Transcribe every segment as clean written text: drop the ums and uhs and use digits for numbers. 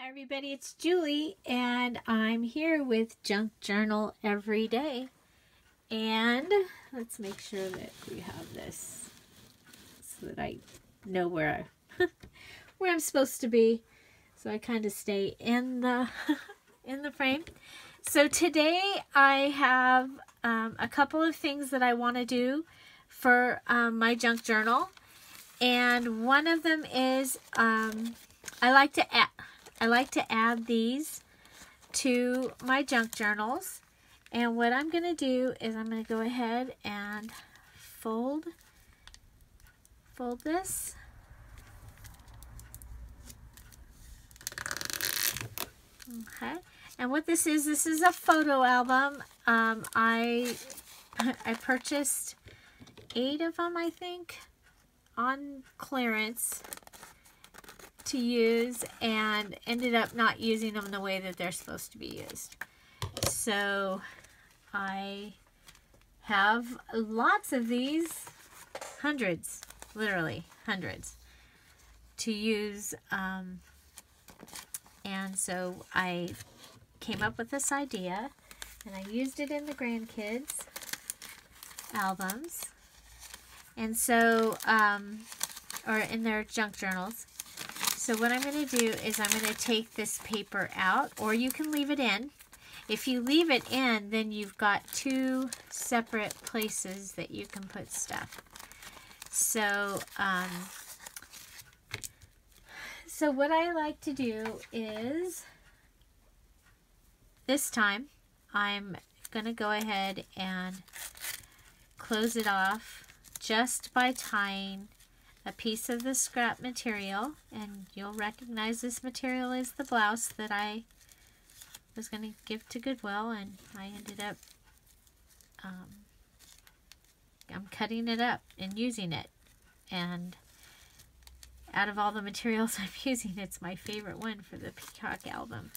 Hi everybody, it's Julie and I'm here with Junk Journal Every Day. And let's make sure that we have this so that I know where I'm supposed to be. So I kind of stay in the in the frame. So today I have a couple of things that I want to do for my junk journal. And one of them is I like to add these to my junk journals. And what I'm going to do is I'm going to go ahead and fold this. Okay. And what this is a photo album. I purchased 8 of them, I think, on clearance to use, and ended up not using them the way that they're supposed to be used. So I have lots of these, hundreds, literally hundreds, to use. And so I came up with this idea, and I used it in the grandkids' albums, and so, or in their junk journals. So what I'm going to do is I'm going to take this paper out, or you can leave it in. If you leave it in, then you've got 2 separate places that you can put stuff. So, so what I like to do is, this time, I'm going to go ahead and close it off just by tying a piece of the scrap material, and you'll recognize this material is the blouse that I was going to give to Goodwill, and I ended up I'm cutting it up and using it, and out of all the materials I'm using, it's my favorite one for the Peacock album.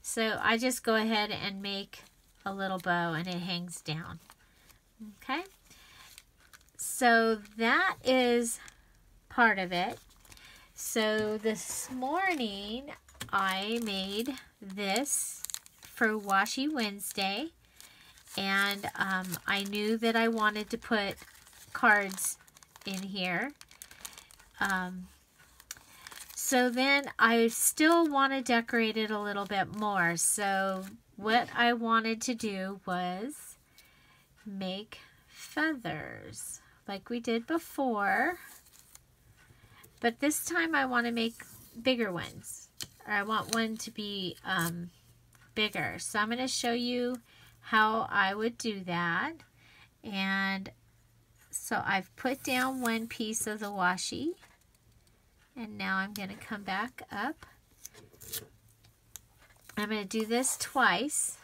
So I just go ahead and make a little bow, and it hangs down. Okay, so that is part of it. So this morning I made this for Washi Wednesday, and I knew that I wanted to put cards in here. So then I still want to decorate it a little bit more. So what I wanted to do was make feathers like we did before. But this time I want to make bigger ones. Or I want one to be bigger. So I'm going to show you how I would do that. And so I've put down one piece of the washi. And now I'm going to come back up. I'm going to do this twice.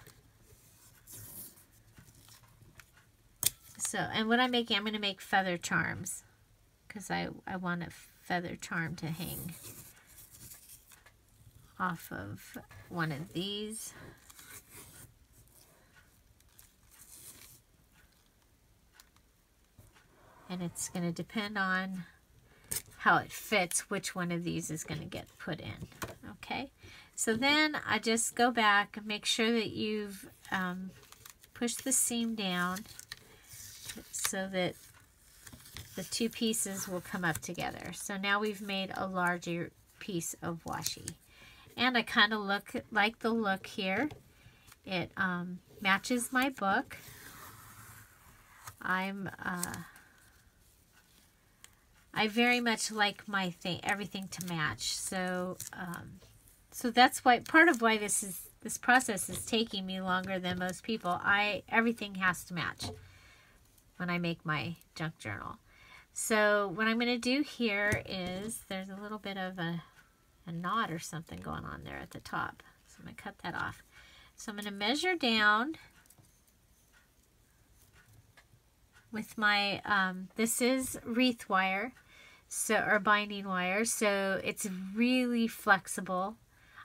So, and what I'm making, I'm going to make feather charms, because I want a feather charm to hang off of one of these. And it's going to depend on how it fits, which one of these is going to get put in. Okay, so then I just go back and make sure that you've pushed the seam down so that the 2 pieces will come up together. So now we've made a larger piece of washi. And I kind of like the look here. It matches my book. I very much like everything to match. So so that's why, part of why this process is taking me longer than most people. Everything has to match when I make my junk journal. So what I'm going to do here is, there's a little bit of a knot or something going on there at the top. So I'm going to cut that off. So I'm going to measure down with my, this is wreath wire, so, or binding wire, so it's really flexible.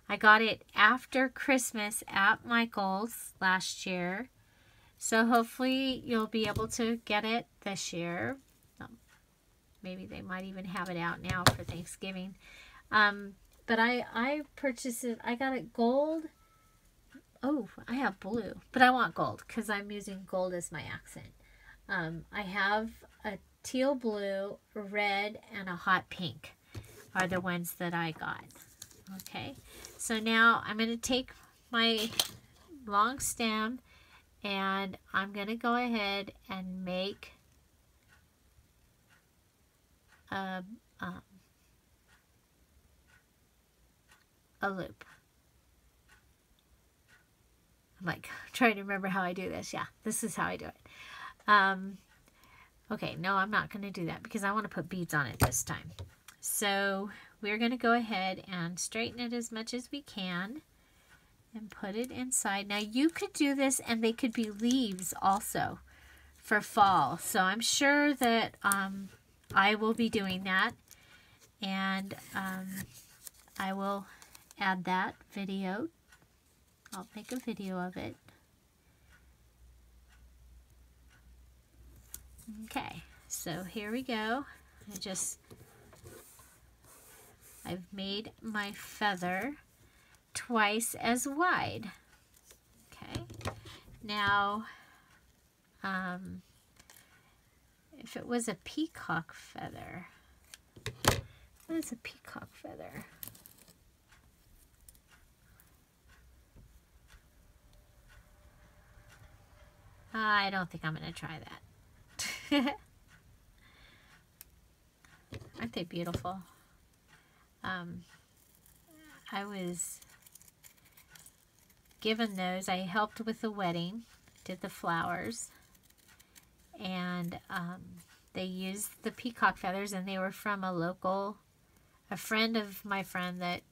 I got it after Christmas at Michael's last year. So hopefully you'll be able to get it this year. Maybe they might even have it out now for Thanksgiving. but I purchased it. I got it gold. Oh, I have blue, but I want gold because I'm using gold as my accent. I have a teal blue, red, and a hot pink are the ones that I got. Okay, so now I'm going to take my long stem and I'm going to go ahead and make a loop. I'm like trying to remember how I do this. Yeah, this is how I do it. Okay, no, I'm not going to do that because I want to put beads on it this time. So we're going to go ahead and straighten it as much as we can and put it inside. Now you could do this and they could be leaves also for fall. So I'm sure that I will be doing that, and I will add that video. I'll make a video of it. Okay, so here we go. I've made my feather twice as wide. Okay, now if it was a peacock feather, what is a peacock feather? I don't think I'm going to try that. Aren't they beautiful? I was given those. I helped with the wedding, did the flowers, and they used the peacock feathers, and they were from a friend of my friend that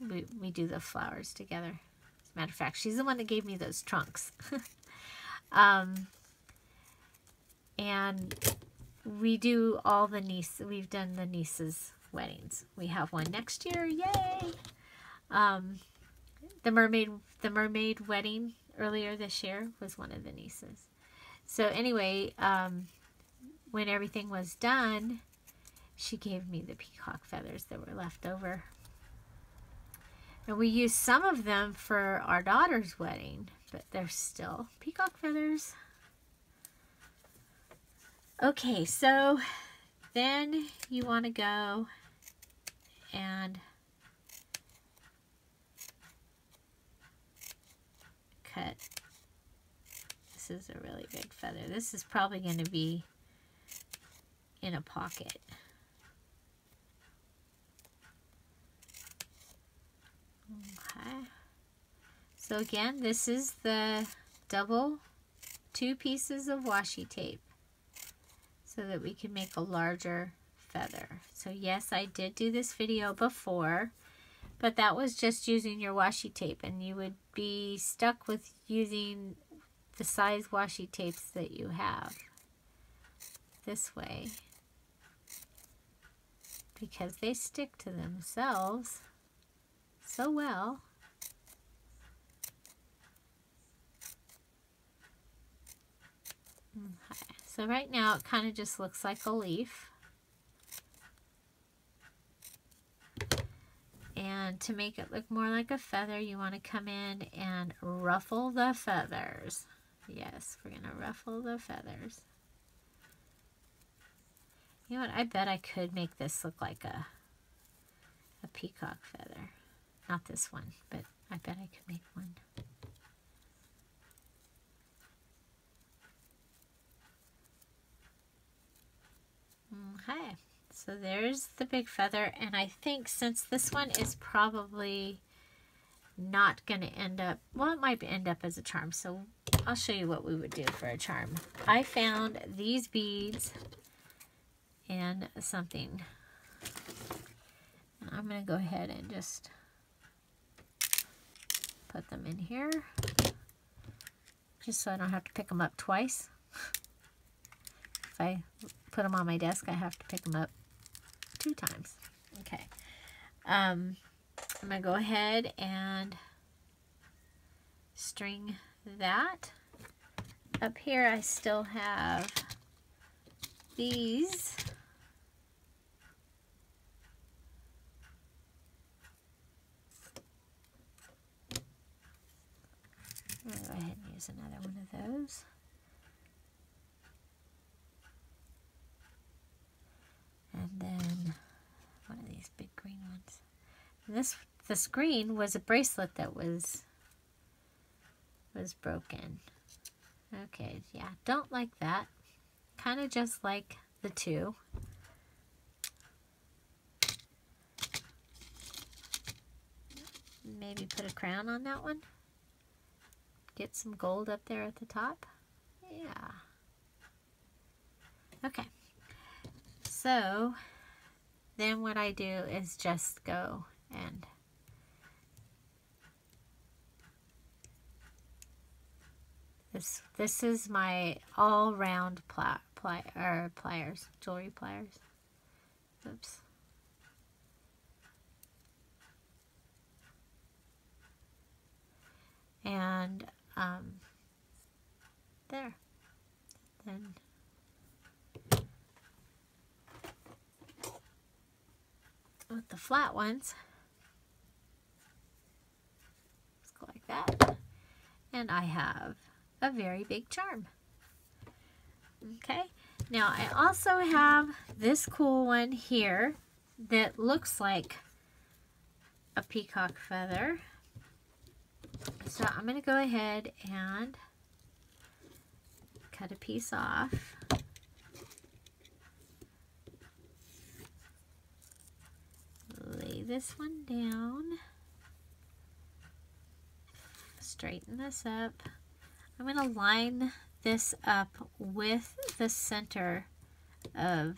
we do the flowers together. As a matter of fact, she's the one that gave me those trunks. And we do all the we've done the nieces' weddings. We have one next year, yay! The mermaid wedding earlier this year was one of the nieces. So anyway, when everything was done, she gave me the peacock feathers that were left over. And we used some of them for our daughter's wedding, but they're still peacock feathers. Okay, so then you want to go and cut. This is a really big feather. This is probably going to be in a pocket. Okay. So again, this is the double 2 pieces of washi tape so that we can make a larger feather. So yes, I did do this video before, but that was just using your washi tape, and you would be stuck with using the size washi tapes that you have this way because they stick to themselves so well. Okay, so right now it kind of just looks like a leaf. And to make it look more like a feather, you want to come in and ruffle the feathers. Yes, we're going to ruffle the feathers. You know what? I bet I could make this look like a peacock feather. Not this one, but I bet I could make one. Okay, so there's the big feather, and I think since this one is probably not going to end up, well, it might end up as a charm, so I'll show you what we would do for a charm. I found these beads in something. I'm going to go ahead and just put them in here, just so I don't have to pick them up twice. If I put them on my desk, I have to pick them up 2 times. Okay. I'm going to go ahead and string that. Up here I still have these. There's another one of those. And then one of these big green ones. And this green was a bracelet that was broken. Okay, yeah, don't like that. Kind of just like the two. Maybe put a crown on that one. Get some gold up there at the top. Yeah. Okay. So then what I do is just go and this is my all-round pliers, jewelry pliers. Oops. And there. Then with the flat ones, just go like that. And I have a very big charm. Okay. Now I also have this cool one here that looks like a peacock feather. So I'm going to go ahead and cut a piece off. Lay this one down. Straighten this up. I'm going to line this up with the center of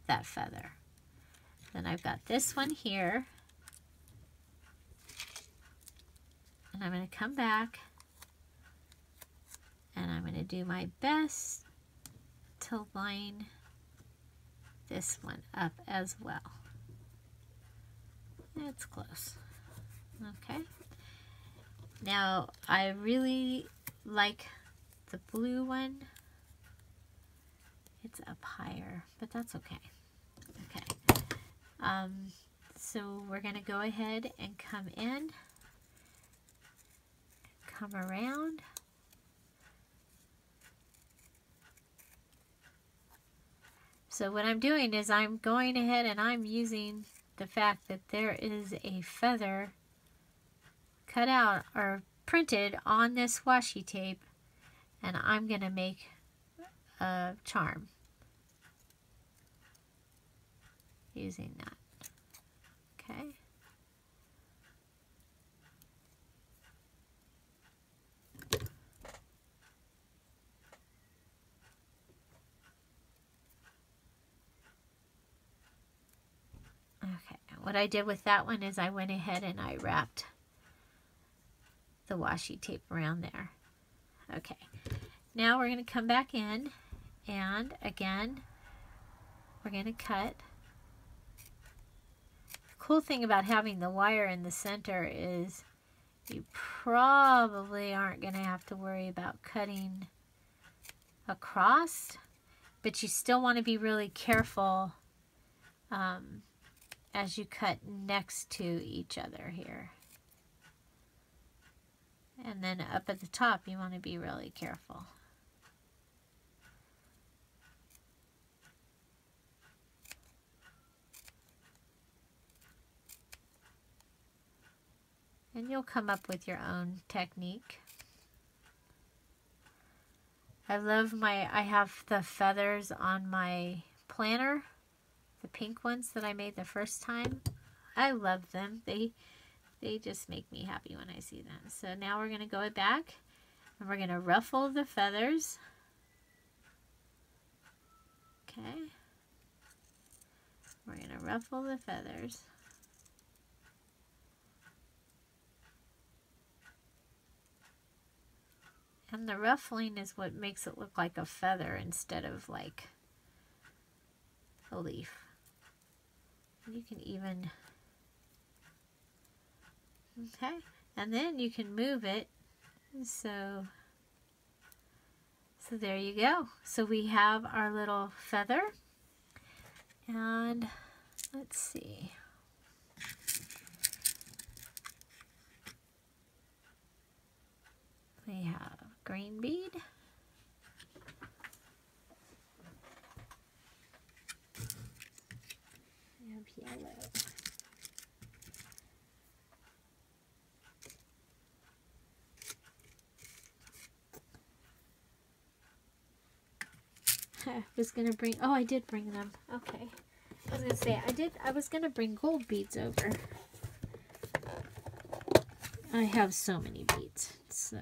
that feather. Then I've got this one here. And I'm going to come back and I'm going to do my best to line this one up as well. It's close. Okay. Now I really like the blue one. It's up higher, but that's okay. Okay. So we're going to go ahead and come in. Come around. So what I'm doing is I'm going ahead and I'm using the fact that there is a feather cut out or printed on this washi tape, and I'm going to make a charm using that. Okay. Okay, what I did with that one is I went ahead and I wrapped the washi tape around there. Okay, now we're going to come back in and again we're going to cut. The cool thing about having the wire in the center is you probably aren't going to have to worry about cutting across, but you still want to be really careful as you cut next to each other here. And then up at the top, you want to be really careful. And you'll come up with your own technique. I have the feathers on my planner, the pink ones that I made the first time. I love them. They just make me happy when I see them. So now we're going to go back and we're going to ruffle the feathers. Okay. We're going to ruffle the feathers. And the ruffling is what makes it look like a feather instead of like a leaf. You can even, okay, and then you can move it. So there you go. So we have our little feather. And let's see. We have green bead. We have yellow. I was gonna bring, oh, I did bring them. Okay. I was gonna say, I was gonna bring gold beads over. I have so many beads. It's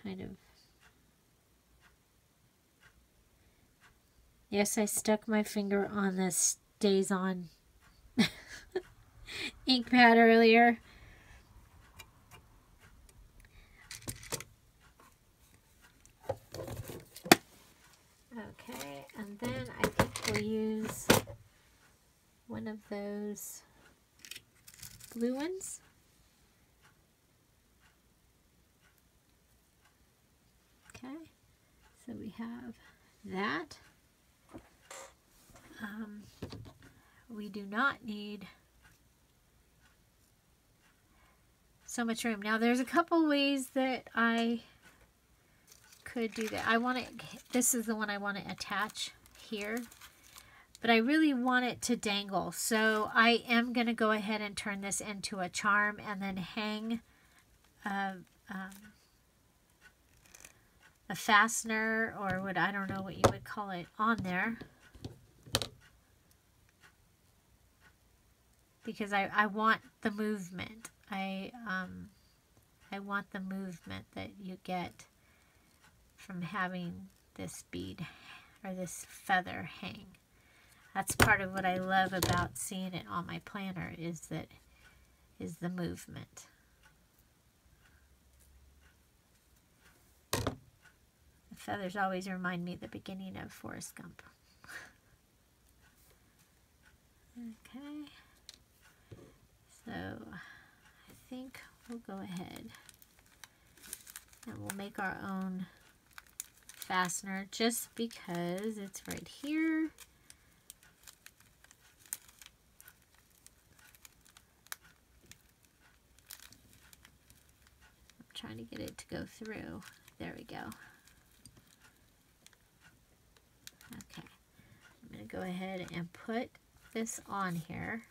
kind of... Yes, I stuck my finger on the Stays On ink pad earlier. Okay, and then I think we'll use one of those blue ones. Okay, so we have that. We do not need so much room. Now there's a couple ways that I could do that. I want it, this is the one I want to attach here, but I really want it to dangle. So I am going to go ahead and turn this into a charm and then hang a fastener, or what, I don't know what you would call it, on there. Because I want the movement. I want the movement that you get from having this bead or this feather hang. That's part of what I love about seeing it on my planner, is the movement. The feathers always remind me of the beginning of Forrest Gump. Okay. So I think we'll go ahead and we'll make our own fastener just because it's right here. I'm trying to get it to go through. There we go. Okay. I'm going to go ahead and put this on here.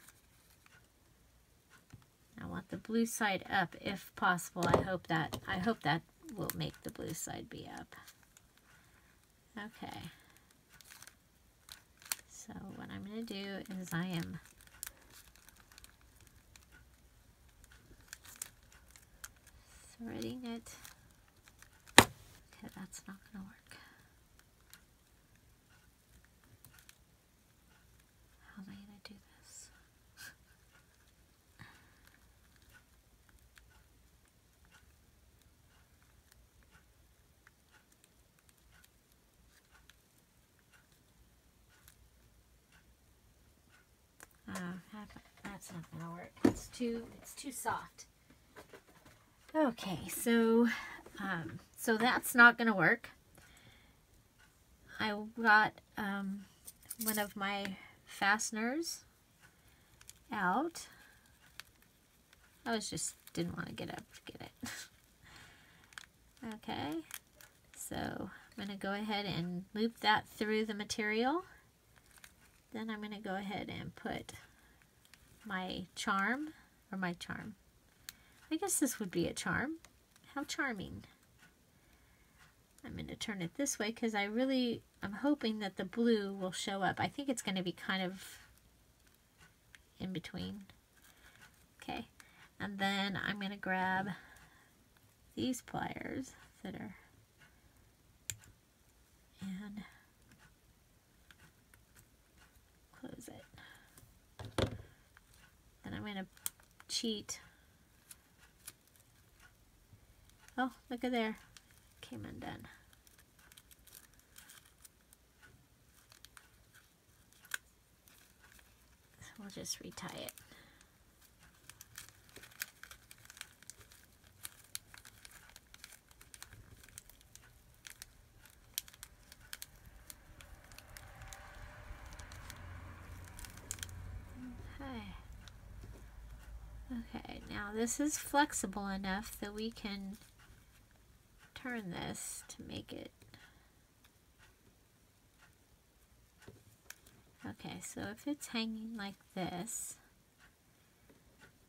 I want the blue side up if possible. I hope that will make the blue side be up. Okay. So what I'm going to do is I am threading it. Okay, that's not going to work. How am I going to do this? That's not going to work. It's too soft. Okay, so that's not going to work. I got one of my fasteners out. I didn't want to get up to get it. Okay, so I'm going to go ahead and loop that through the material. Then I'm going to go ahead and put my charm, I guess this would be a charm. How charming. I'm going to turn it this way because I'm hoping that the blue will show up. I think it's going to be kind of in between. Okay, and then I'm going to grab these pliers that are, and close it. Then I'm going to cheat. Oh, look at there. Came undone. So we'll just retie it. Okay, now this is flexible enough that we can turn this to make it. Okay, so if it's hanging like this,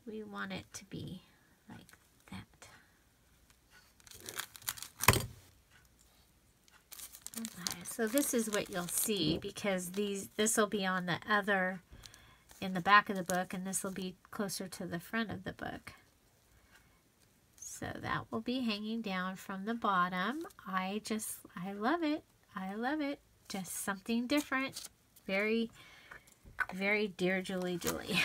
we want it to be like that. Okay, so this is what you'll see, because this will be on the other, in the back of the book, and this will be closer to the front of the book. So that will be hanging down from the bottom. I love it. I love it. Just something different. Very, very Dearjuliejulie.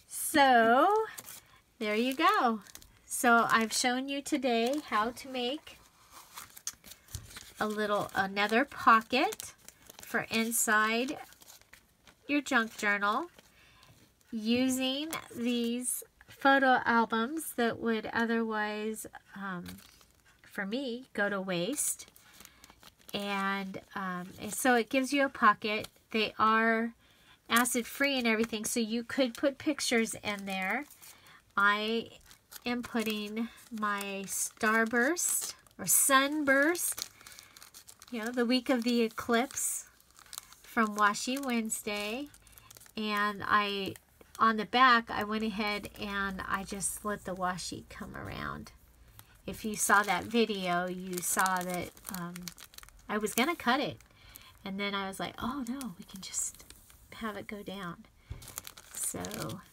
So, there you go. So, I've shown you today how to make another pocket for inside your junk journal using these photo albums that would otherwise, for me, go to waste. And so it gives you a pocket. They are acid free and everything, so you could put pictures in there. I am putting my starburst or sunburst, you know, the week of the eclipse from Washi Wednesday. And on the back, I went ahead and I just let the washi come around. If you saw that video, you saw that I was going to cut it. And then I was like, oh no, we can just have it go down. So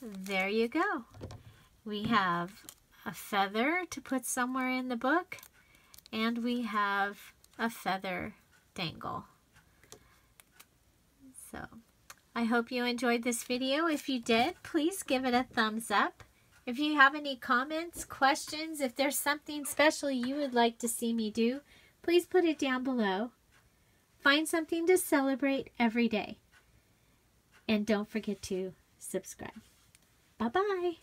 there you go. We have a feather to put somewhere in the book. And we have a feather dangle. So I hope you enjoyed this video. If you did, please give it a thumbs up. If you have any comments, questions, if there's something special you would like to see me do, please put it down below. Find something to celebrate every day. And don't forget to subscribe. Bye-bye.